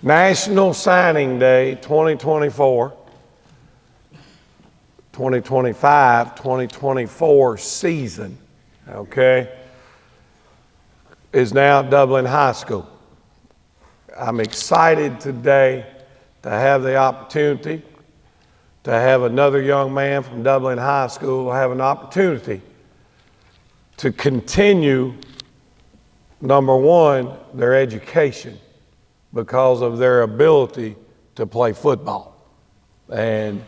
National Signing Day 2024, 2025, 2024 season, okay, is now at Dublin High School. I'm excited today to have the opportunity to have another young man from Dublin High School have an opportunity to continue, number one, their education because of their ability to play football. And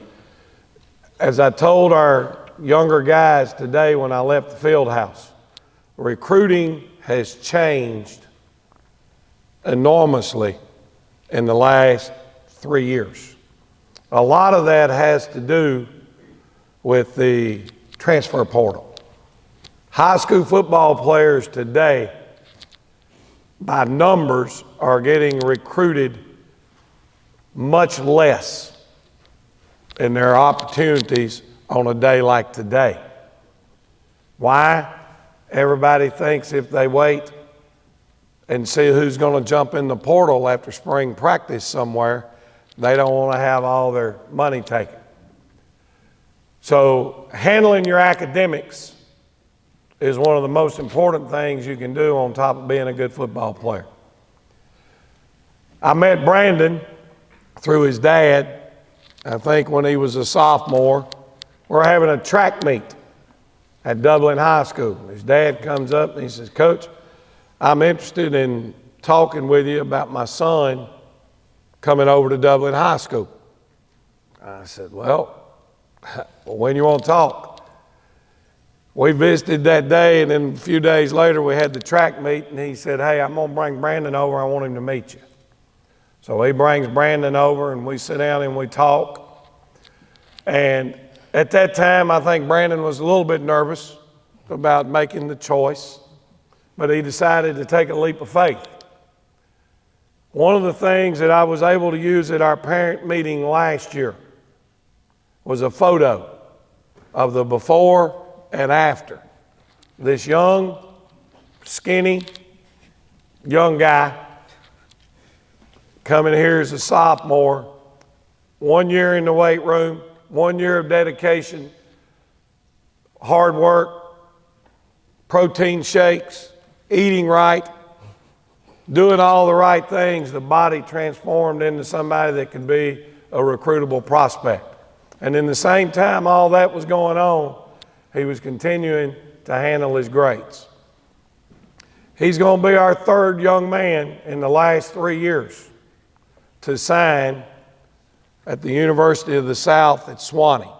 as I told our younger guys today when I left the field house, recruiting has changed enormously in the last 3 years. A lot of that has to do with the transfer portal. High school football players today, by numbers, are getting recruited much less in their opportunities on a day like today. Why? Everybody thinks if they wait and see who's going to jump in the portal after spring practice somewhere, they don't want to have all their money taken. So handling your academics is one of the most important things you can do on top of being a good football player. I met Brandon through his dad, I think when he was a sophomore. We're having a track meet at Dublin High School. His dad comes up and he says, "Coach, I'm interested in talking with you about my son coming over to Dublin High School." I said, well, when you want to talk? We visited that day, and then a few days later we had the track meet, and he said, "Hey, I'm going to bring Brandon over. I want him to meet you." So he brings Brandon over, and we sit down and we talk. And at that time, I think Brandon was a little bit nervous about making the choice, but he decided to take a leap of faith. One of the things that I was able to use at our parent meeting last year was a photo of the before and after. This young, skinny, young guy coming here as a sophomore, 1 year in the weight room, 1 year of dedication, hard work, protein shakes, eating right, doing all the right things, the body transformed into somebody that could be a recruitable prospect. And in the same time all that was going on, he was continuing to handle his grades. He's going to be our third young man in the last 3 years to sign at the University of the South at Sewanee.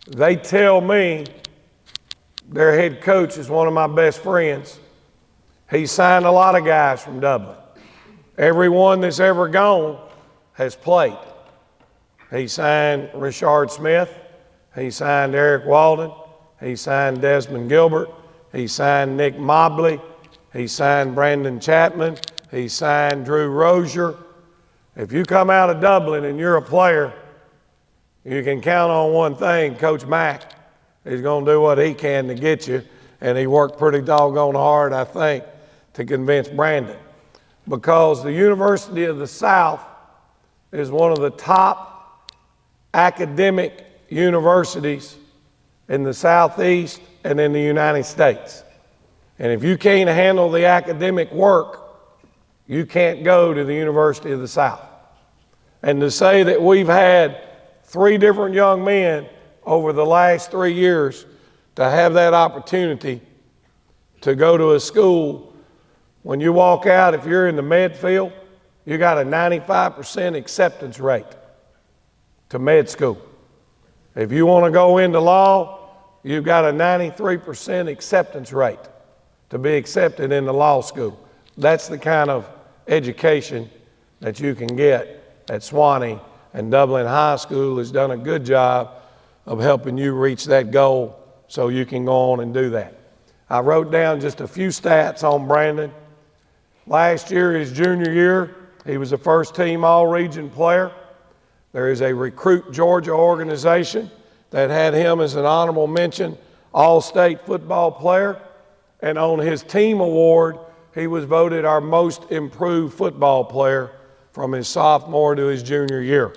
They tell me their head coach is one of my best friends. He signed a lot of guys from Dublin. Everyone that's ever gone has played. He signed Richard Smith. He signed Eric Walden. He signed Desmond Gilbert. He signed Nick Mobley. He signed Brandon Chatman. He signed Drew Rozier. If you come out of Dublin and you're a player, you can count on one thing: Coach Mack is going to do what he can to get you, and he worked pretty doggone hard, I think, to convince Brandon, because the University of the South is one of the top academic universities in the Southeast and in the United States. And if you can't handle the academic work, you can't go to the University of the South. And to say that we've had 3 different young men over the last 3 years to have that opportunity to go to a school, when you walk out, if you're in the med field, you got a 95% acceptance rate to med school. If you want to go into law, you've got a 93% acceptance rate to be accepted in the law school. That's the kind of education that you can get at Sewanee, and Dublin High School has done a good job of helping you reach that goal so you can go on and do that. I wrote down just a few stats on Brandon. Last year, his junior year, he was a first-team all-region player. There is a Recruit Georgia organization that had him as an honorable mention all-state football player. And on his team award, he was voted our most improved football player from his sophomore to his junior year.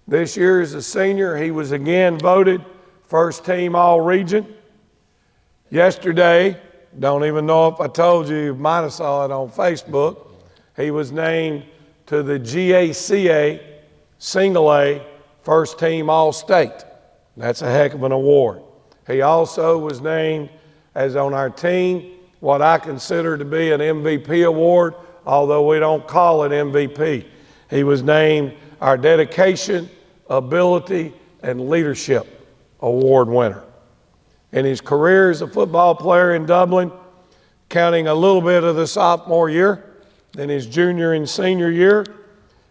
This year as a senior, he was again voted first team all-region. Yesterday, don't even know if I told you, you might have saw it on Facebook, he was named to the GACA Single A First Team All-State. That's a heck of an award. He also was named as on our team what I consider to be an MVP award, although we don't call it MVP. He was named our Dedication, Ability, and Leadership Award winner. In his career as a football player in Dublin, counting a little bit of the sophomore year, then his junior and senior year,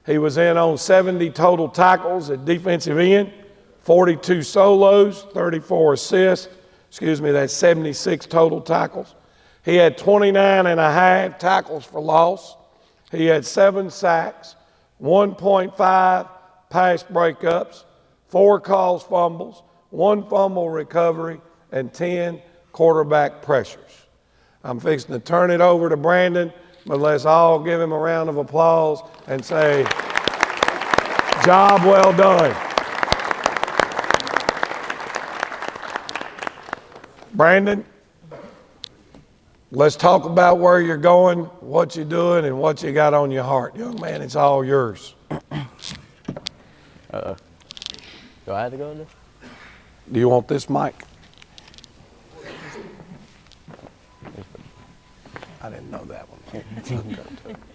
he was in on 70 total tackles at defensive end, 42 solos, 34 assists, that's 76 total tackles. He had 29 and a half tackles for loss. He had 7 sacks, 1.5 pass breakups, 4 caused fumbles, 1 fumble recovery, and 10 quarterback pressures. I'm fixing to turn it over to Brandon, but let's all give him a round of applause and say, job well done. Brandon, let's talk about where you're going, what you're doing, and what you got on your heart. Young man, it's all yours. Do I have to go in there? Do you want this mic? I didn't know that one.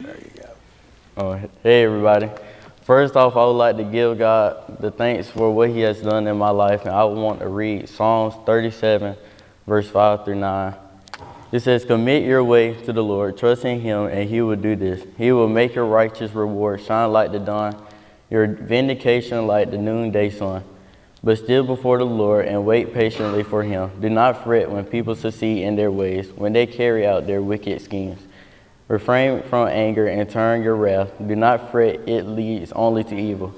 There you go. Oh, hey, everybody. First off, I would like to give God the thanks for what he has done in my life, and I want to read Psalms 37, verse 5 through 9. It says, commit your way to the Lord, trust in him, and he will do this. He will make your righteous reward shine like the dawn, your vindication like the noonday sun. But still before the Lord and wait patiently for him. Do not fret when people succeed in their ways, when they carry out their wicked schemes. Refrain from anger and turn your wrath. Do not fret, it leads only to evil.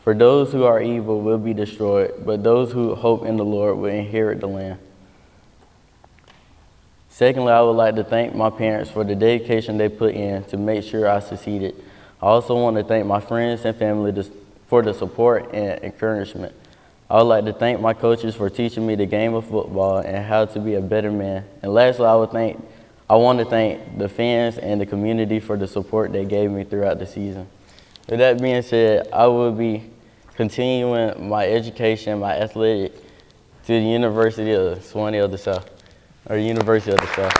For those who are evil will be destroyed, but those who hope in the Lord will inherit the land. Secondly, I would like to thank my parents for the dedication they put in to make sure I succeeded. I also want to thank my friends and family for the support and encouragement. I would like to thank my coaches for teaching me the game of football and how to be a better man. And lastly, I want to thank the fans and the community for the support they gave me throughout the season. With that being said, I will be continuing my education, my athletic, to the University of Sewanee of the South, or University of the South.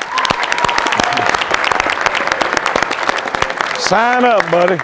Sign up, buddy.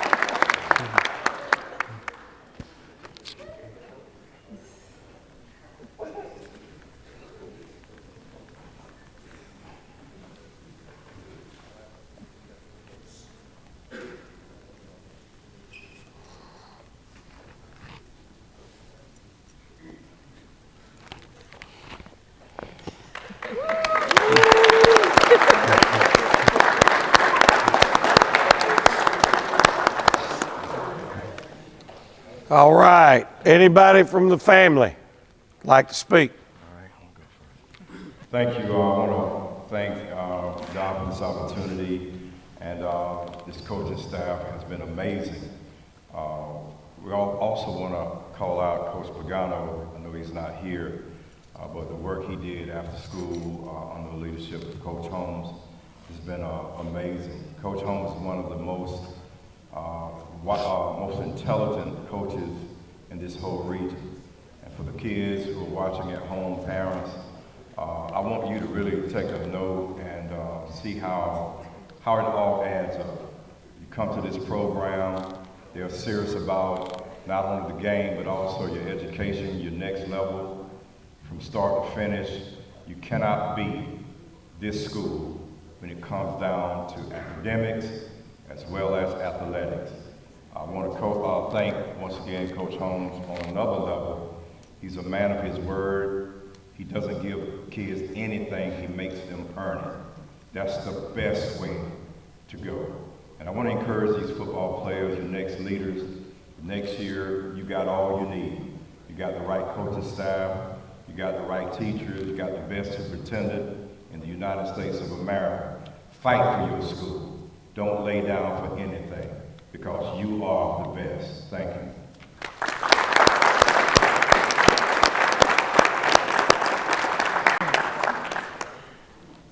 All right. Anybody from the family like to speak? All right, I'll go first. Thank you. I want to thank God for this opportunity, and this coaching staff has been amazing. We also want to call out Coach Pagano. I know he's not here, but the work he did after school under the leadership of Coach Holmes has been amazing. Coach Holmes is one of the most intelligent coaches in this whole region. And for the kids who are watching at home, parents, I want you to really take a note and see how it all adds up. You come to this program, they're serious about not only the game, but also your education, your next level, from start to finish. You cannot beat this school when it comes down to academics as well as athletics. I want to thank, once again, Coach Holmes on another level. He's a man of his word. He doesn't give kids anything, he makes them earn it. That's the best way to go. And I want to encourage these football players, your next leaders. Next year, you got all you need. You got the right coaching staff, you got the right teachers, you got the best superintendent in the United States of America. Fight for your school. Don't lay down for anything. because you are the best. Thank you.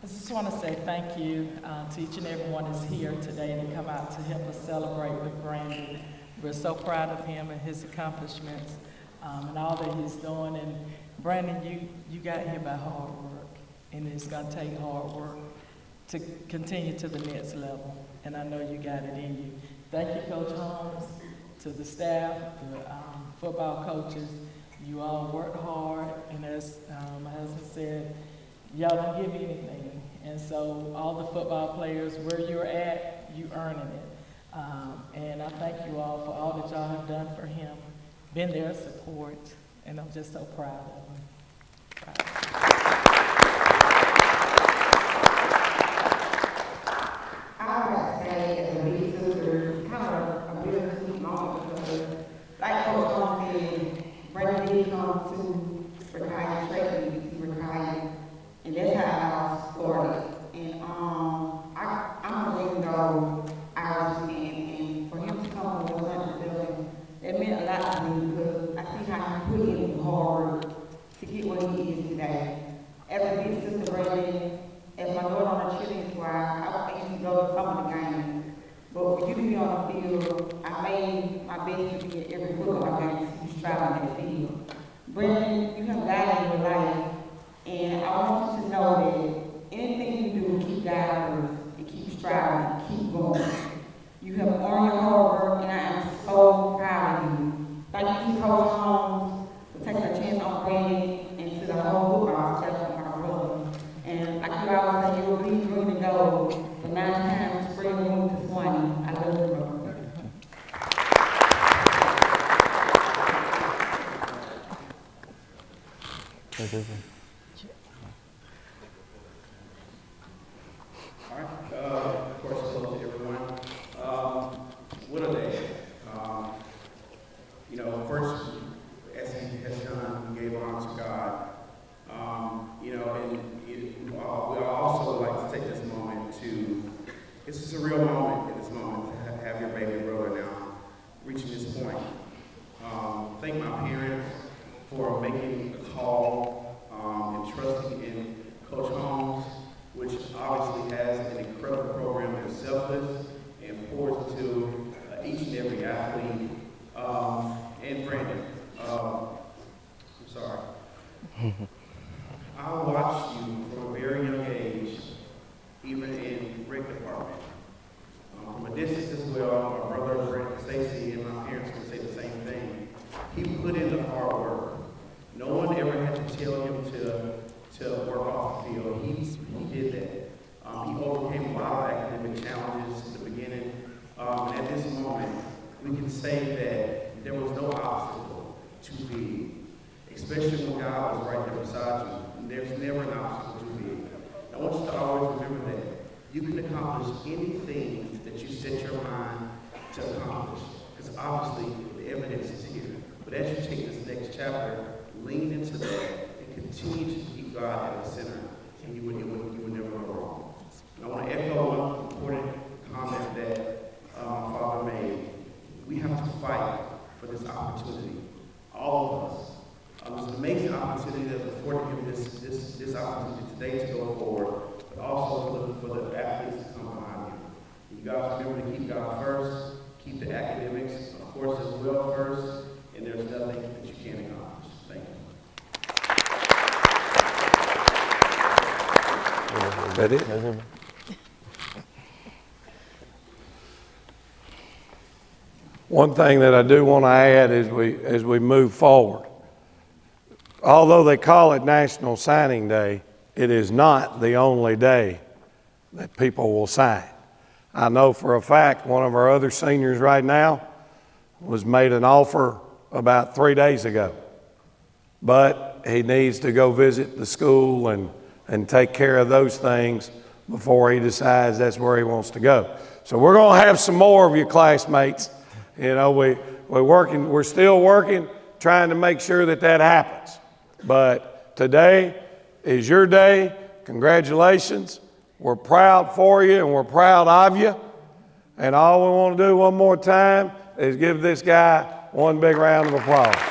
I just want to say thank you to each and everyone that's here today to come out to help us celebrate with Brandon. We're so proud of him and his accomplishments and all that he's doing. And Brandon, you got here by hard work, and it's going to take hard work to continue to the next level. And I know you got it in you. Thank you, Coach Holmes, to the staff, the football coaches. You all worked hard, and as my husband said, y'all don't give anything. And so all the football players, where you're at, you earning it. And I thank you all for all that y'all have done for him, been there support, and I'm just so proud of him. I would say as a big sister, kind of a bittersweet moment because, like Coach Holmes said, Brandon did come to retire straight, he retired, and that's how it all started. And I'm a Lingo Irish man, and for him to come from West Dublin, that meant a lot to me because I see how he put in the hard work to get what he is today. As a big sister, Brandon, as my daughter on the cheerleading squad, I used to go to some of the games. But for you to be on the field, I made my best to be at every football game to strive on that field. Brandon, you have God in your life, and I want you to know that anything you do, keep God first, and keep striving, keep going. You have earned your hard work, and I am so proud of you. Thank you, Coach Holmes, for taking a chance on Brandon and to the whole football staff of my brother. And like you always say, you'll be green and gold. The 9 times spring moon to Sewanee. I love you, brother. All right. Of course, hello to everyone. What a day. First, as he has done, he gave honor to God. We also like to take this moment to, it's a surreal moment in this moment to have your baby brother now reaching this point. Thank my parents for making the call and trusting in Coach Holmes, which obviously has an incredible program that's selfless and pours into each and every athlete. And Brandon, I'm sorry. I watched you from a very young age, even in rec department. From a distance as well, my brother Brandon Stacy and my parents can say the same thing. He put in the hard work. No one ever had to tell him to work off the field. He did that. He overcame a lot of academic challenges in the beginning. And at this moment, we can say that there was no obstacle too big, especially when God was right there beside you. There's never an obstacle too big. I want you to always remember that you can accomplish anything that you set your mind to accomplish, because obviously the evidence is here. But as you take this next chapter, lean into that and continue to keep God at the center, and you would never go wrong. And I want to echo one important comment that my father made. We have to fight for this opportunity, all of us. It was an amazing opportunity that afforded him this opportunity today to go forward, but also for the athletes to come behind him. You guys remember to keep God first, keep the academics, of course, as well first, and there's nothing that you can't accomplish. Thank you. Is that it? One thing that I do want to add as we move forward, although they call it National Signing Day, it is not the only day that people will sign. I know for a fact one of our other seniors right now was made an offer about 3 days ago, but he needs to go visit the school and take care of those things before he decides that's where he wants to go. So we're going to have some more of you classmates. We're still working, trying to make sure that happens. But today is your day. Congratulations. We're proud for you and we're proud of you. And all we want to do one more time is give this guy one big round of applause.